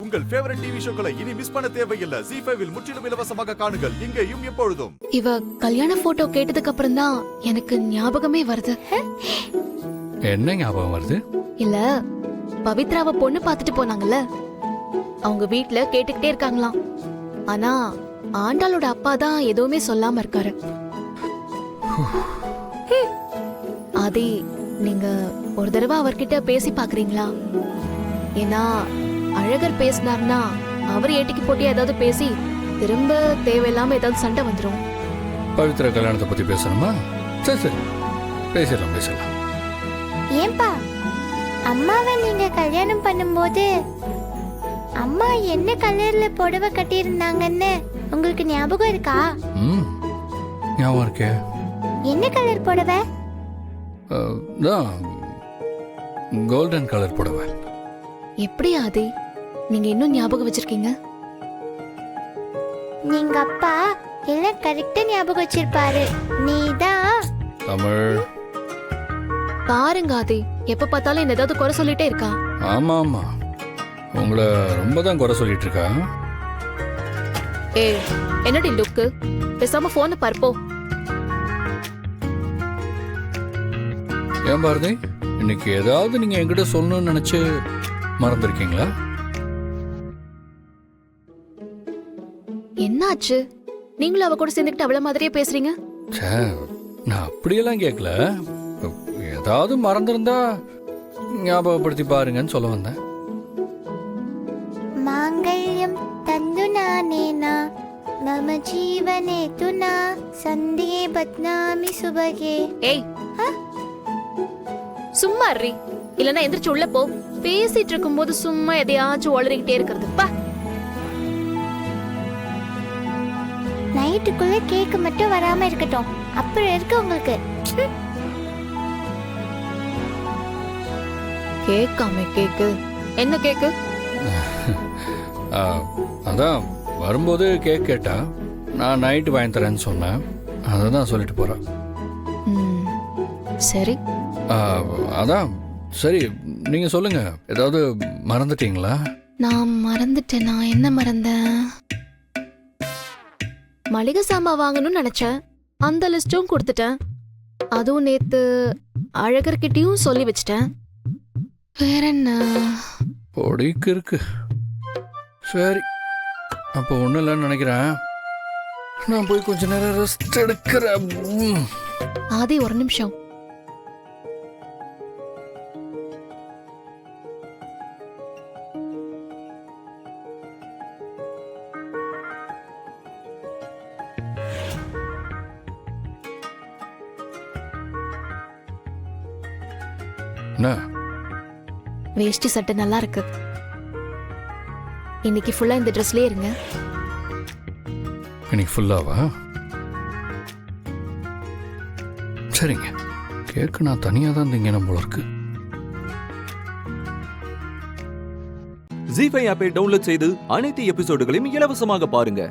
உங்கள் favourite TV ஷோக்களை இனி miss பண்ண தேவையில்லை. ZEE5 இல் முற்றிலும் இலவசமாக காணுங்கள், இங்கேயும் எப்பொழுதும். இவ கல்யாண போட்டோ கேட்டதுக்கு அப்புறம் தான் எனக்கு ஞாபகமே வருது. என்ன ஞாபகம் வருது? இல்ல, பவித்ராவை பொண்ணு பார்த்துட்டு போனாங்கல்ல, அவங்க வீட்ல கேட்டுக்கிட்டே இருக்காங்களாம். ஆனா ஆண்டாளோட அப்பா தான் எதுவுமே சொல்லாம இருக்காரு. ஆதி, நீங்க ஒரு தடவை அவர்கிட்ட பேசி பாக்குறீங்களா? ஏன்னா அழகர் பேசினார்னா அவர் ஏட்டிக்கு போட்டி ஏதாவது பேசி திரும்ப தேவையில்லாம ஏதாவது சண்டை வந்துடும். பவித்ரா கல்யாணத்தை பத்தி பேசணுமா? சரி சரி, பேசலாம் பேசலாம். ஏன்பா, அம்மாவை நீங்க கல்யாணம் பண்ணும்போது அம்மா என்ன கலர்ல புடவை கட்டியிருந்தாங்கன்னு உங்களுக்கு ஞாபகம் இருக்கா? ஞாபகம் இருக்கே. என்ன கலர் புடவை? கோல்டன் கலர் புடவை. எப்படி ஆதி நீங்க இன்னும் ஞாபகம் வச்சிருக்கீங்க? நீங்க அப்பா எல்லாம் கரெக்டா ஞாபகம் வச்சிருப்பாரு. நீதான் தமிழ். பாருங்க ஆதி, எப்ப பார்த்தாலும் என்ன ஏதாவது குறை சொல்லிட்டே இருக்கா. ஆமா ஆமா, உங்களை ரொம்ப தான் குறை சொல்லிட்டு இருக்கா. ஏ, என்னடி லுக்கு? பேசாம போன பார்ப்போம். ஏன் பாரதி, இன்னைக்கு ஏதாவது நீங்க என்கிட்ட சொல்லணும்னு நினைச்சு மறந்துருக்கீங்களா? என்னாச்சு? நீங்களும் அவ கூட சேர்ந்துக்கிட்டு அவள மாதிரியே பேசுறீங்க. நான் அப்படியெல்லாம் கேட்கல. ஏதாவது மறந்துருந்தா ஞாபகப்படுத்தி பாருங்கன்னு சொல்ல வந்தேன். மாங்கல்யம் தந்துனா நேனா மம ஜீவனே துனா சந்தியே பத்னாமி சுபகே. ஏய், சும்மா இருறி, இல்லனா எந்திரிச்சு உள்ள போ. பேசிட்டு இருக்கும்போது சும்மா எதையாச்சும் ஒளறிக்கிட்டே இருக்கிறது. பா, நைட்டுக்குள்ள கேக்கு மட்டும் வராம இருக்கட்டும், அப்புறம் இருக்கு உங்களுக்கு. கேக்காம கேக்கு? என்ன கேக்கு? அதான் வரும்போது கேக் கேட்டா நான் நைட்டு வாங்கி தரேன்னு சொன்னேன். அதை தான் சொல்லிட்டு போறேன். சரி. அதான் சரி, நீங்க சொல்லுங்க, ஏதாவது மறந்துட்டீங்களா? நான் மறந்துட்டேன். நான் என்ன மறந்தேன்? மளிகை சாமான் வாங்கணும்னு நினைச்சேன், அந்த லிஸ்டும் கொடுத்துட்டேன். அதுவும் நேத்து அழகர்கிட்டயும் சொல்லி வச்சிட்டேன். வேற என்ன? பொடிக்கு இருக்கு. சரி, அப்போ ஒன்றும் இல்லைன்னு நினைக்கிறேன். நான் போய் கொஞ்ச நேரம் ரெஸ்ட் எடுக்கிறேன். ஆதி, ஒரு நிமிஷம். என்ன? வேஷ்டி சட்டை நல்லா இருக்கு. இன்னைக்கு ஃபுல்லா இந்த ட்ரெஸ்லயே இருங்க. இன்னைக்கு ஃபுல்லாவா? சரிங்க. கேக்கு நான் தனியாக தான் திங்கணும் போல இருக்கு. ZEE5 ஆப்பை டவுன்லோட் செய்து அனைத்து எபிசோடுகளையும் இலவசமாக பாருங்க.